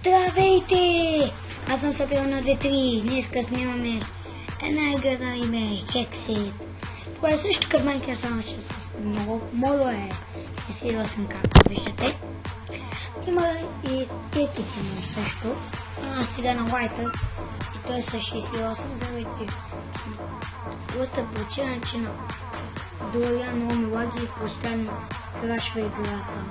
Здравейте! Аз съм Сапил на D3. Днеска снимаме една игра на име Hexit. Това е също като Minecraft, само че с много модове. Изсилвам, както виждате. Има и теките му също. Сега на лайта. И той е с 68 заради просто причина, че на другия много ми лаги и постоянно крашва играта.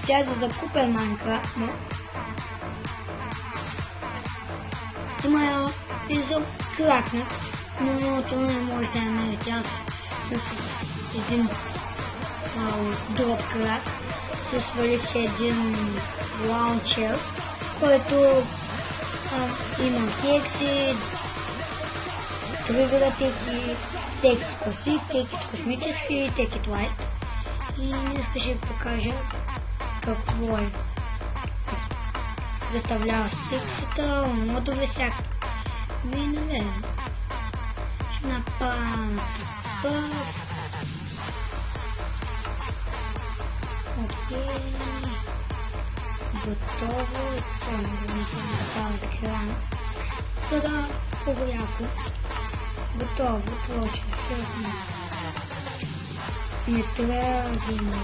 Тя е за закупен Майнкрафт, но има я и за кракнат, но много трудно не може да я намерите. Аз съм с един дроп крак, се свалих един лаунчер, който има Hexit, тригъра теки, текит класик, текит космически и текит лайт. И днес ще ви покажа какво е. Представлява сексата, модове всяка. Минале. Ще направим така. Окей. Готово. Само да не съм направил екран. Сега много яко. Готово. Това ще се не трябва да има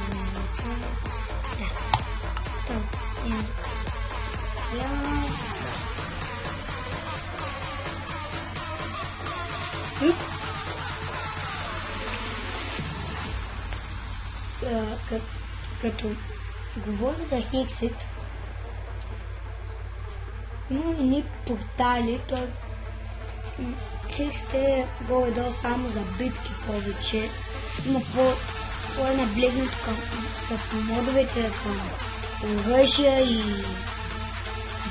като говоря за Hexit, има едни портали, Hexit е горе-долу само за битки повече. Има по-наблегнато с модовете към оръжия и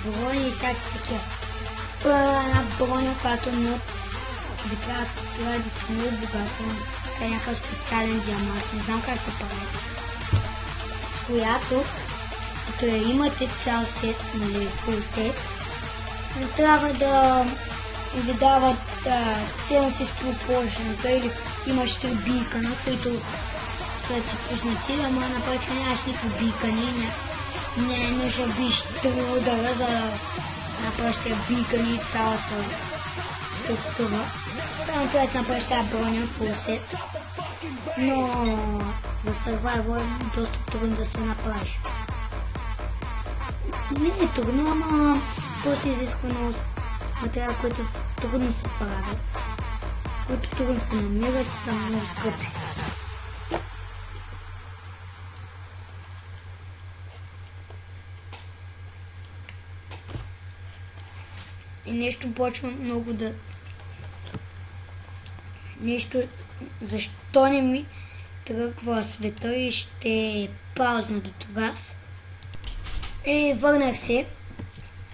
брони и всяки такива. Една броня, която би трябва да се много богата. Това е някакъв специален диамант, не знам как се прави. С която, като я имате цял сет, нали, фул сет, не трябва да ви дават цел си спропоршената или имаш 3 бикана, които са ти пуснати, ама на практика нямаш никакви бикани, не е нужда биш 3 удара, за да направиш тези бикани и цялата структура. Само това да направиш тази броня фул сет, но за Survival е доста трудно да се направиш. Не е трудно, ама просто изисква много материал, които трудно се правят, които трудно се намират и са много скъпи. И нещо почва много да... Нещо... Защо не ми тръгва света и ще паузна до тогава. И върнах се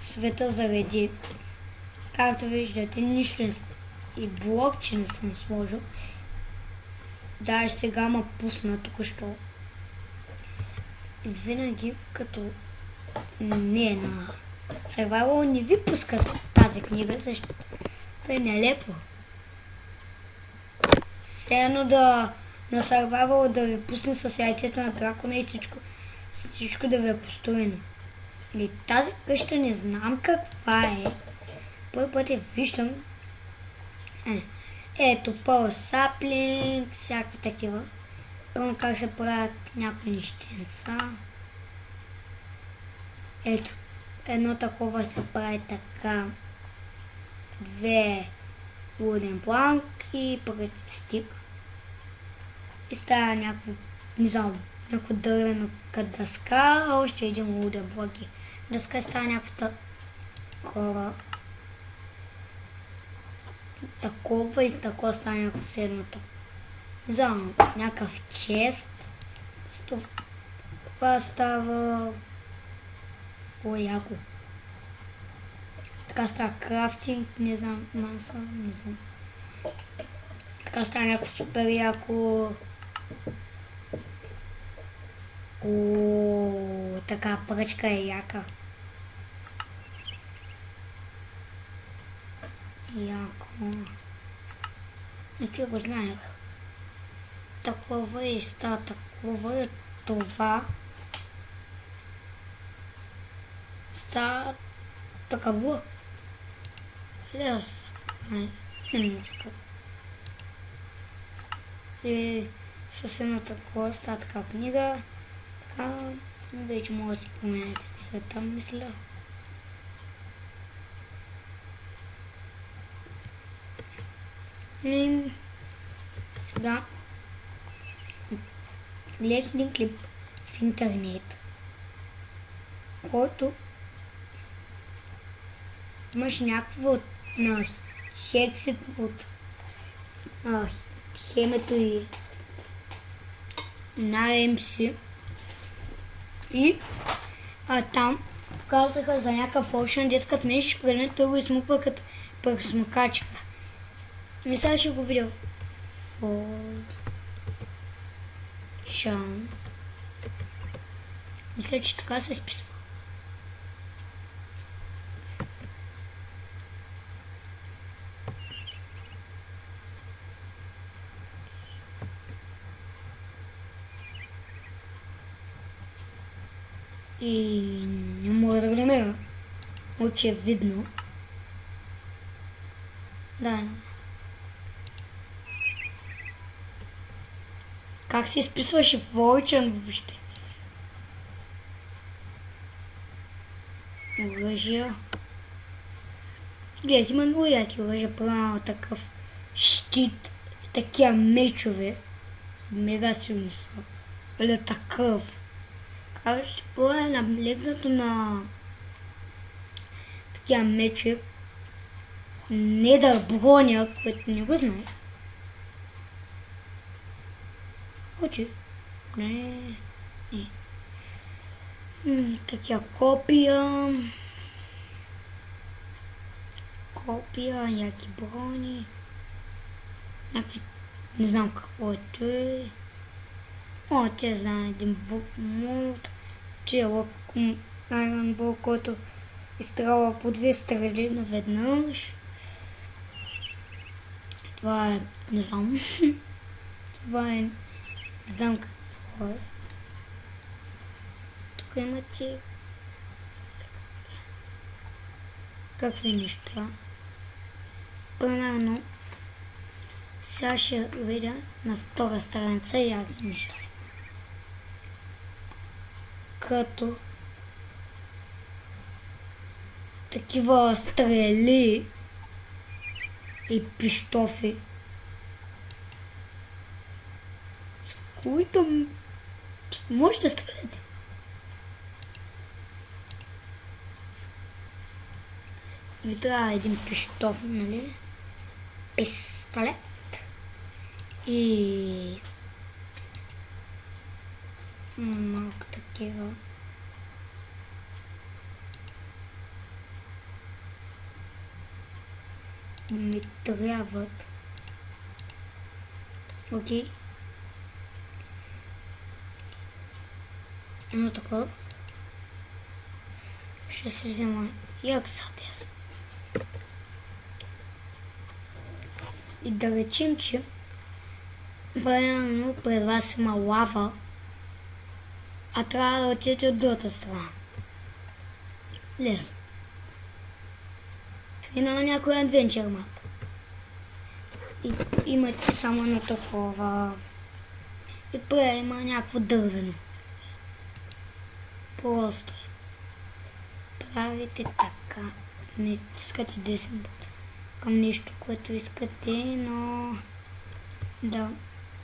света заради, както виждате, нищо не... и блокче не съм сложил. Даже сега ма пусна току-що. И винаги като не е на Survival не ви пуска тази книга, защото това е нелепо. Все едно да на Survival да ви пусне с яйцето на дракона и всичко да ви е построено. И тази къща не знам каква е. Първи път я виждам. Ето, Power Sapling, всякакви такива. Първо как се правят някои нещенца. Ето, едно такова се прави така. 2 wooden планки, пък стик. И става някакво, не знам, някакво дървено като дъска, а още един wooden блок. Дъска става някаква такова. Такова и такова става някакво седмата. Не знам, някакъв чест. Това става... О, яко. Така става крафтинг, не знам, маса, не знам. Така става някакво супер яко. О, така пръчка е яка. Яко. Не го знаех. такова и става такова и това става такова. Лес. Не иска. И с едно такова става така книга. Така вече може да си поменяте света, мисля. И сега гледах един клип в интернет, който имаш някакво на хексит от хемето и на MC и там казаха за някакъв опшен, дет като нещо предмет, той го измуква като пръсмукачка. И сега ще го видя. Шан. Мисля, че така се изписва. И не мога да го намеря. Очевидно. Да. Как се изписваше Волчан въобще? Лъжа. Глед, има много яки лъжа, правилно такъв щит, такива мечове. Мега силни са. Или такъв. Казваш, по-е наблегнато на такива мечове. Не да броня, което не го знае. Хоче? Не. Такива копия. Яки брони. Някакви... Не знам какво е той. Те знае един букмут. Че е Iron Ball, който изстрела по 2 стрели наведнъж. Това е... Не знам. Това е... Не знам какво е. Тук имате... Какви неща. Примерно... Сега ще видя на втора страница яки неща. Като... такива стрели и пищофи, с които може да стреляте. Ви трябва един пищов, нали? Пистолет. И... малко такива. Ми трябват. Окей. Едно такова. Ще се взема як сатес. И да речем, че примерно пред вас има лава, а трябва да отидете от другата страна. Лесно. Има на някой адвенчър мап. И имате само едно такова. И преди има някакво дървено. Просто правите така. Не искате десен към нещо, което искате, но да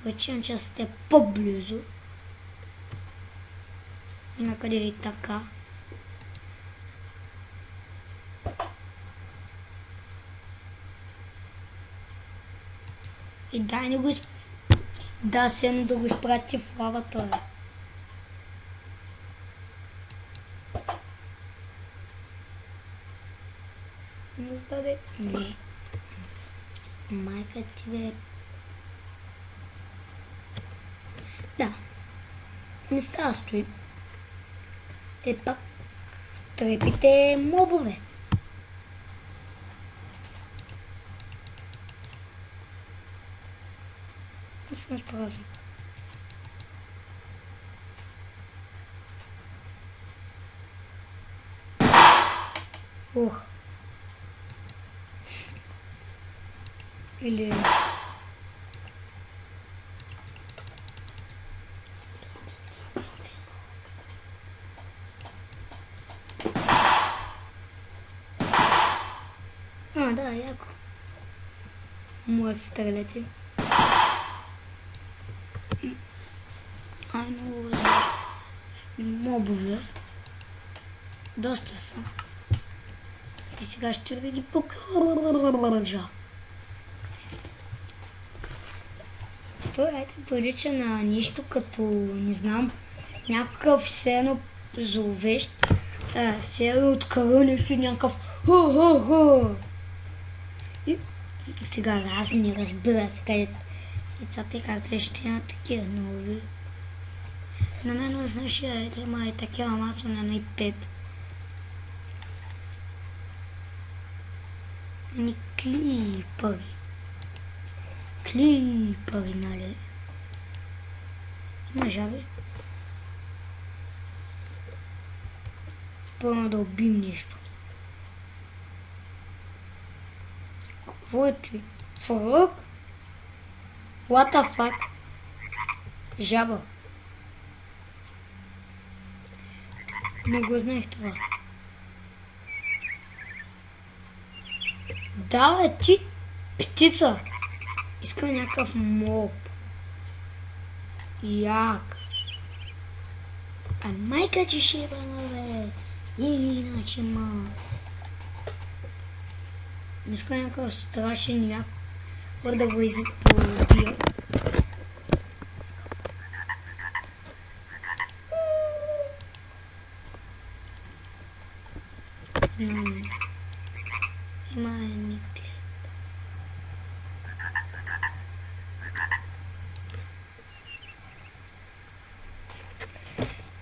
речем, че сте по-близо. Накъде и така. И дай не го да се едно да го изпрати в лавата. Не сдаде. Не. Майка ти бе. Да. Не става стои. Те пак трепите мобове. Не съм споразум. Ух. Или... да, яко. Може да стреляте. Много възможно. Мобове. Доста са. И сега ще ви ги покажа. Това прилича на нещо като, не знам, някакъв все едно зловещ. Все едно откъва нещо, някакъв ху-ху-ху. И сега разни, разбира се, където децата и как ще на такива нови. На най-нови знаеш, има и такива маса на най-5. Ни клипъри. Клипъри, нали? Има жаби. Пълно да убим нещо. Какво е ти? Фрък? What the fuck? Жаба. Не го знаех това. Да, бе, ти птица. Искам някакъв моб. Як. А майка че ще е бе. Иначе ма. Искам някакъв страшен як. Кой да го изпълбия. Има никъде.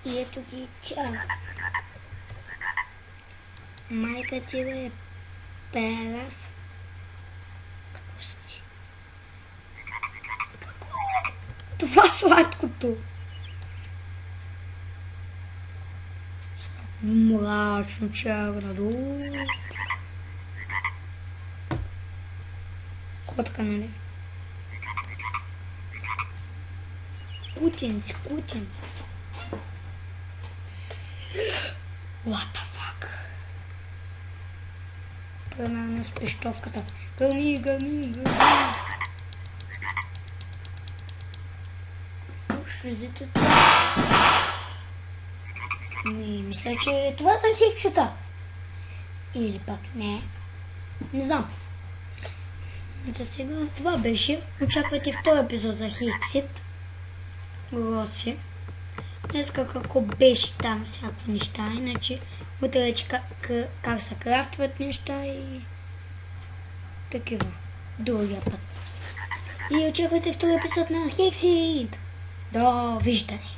И ето ги тя. Майка ти бе перас. Какво са ти? Какво е? Това сладкото. Мрачно черно. Котка, нали? Кутенци, кутенци. What the fuck? Примерно с пещовката. Гърми, гърми, гърми. Ще взето това. Мисля, че това са хексата. Или пак не. Не знам. За сега това беше. Очаквайте втори епизод за Хексит. Уроци. Днеска какво беше там всякакви неща. Иначе утре вече как се крафтват неща и такива. Другия път. И очаквайте втори епизод на Хексит. До виждане.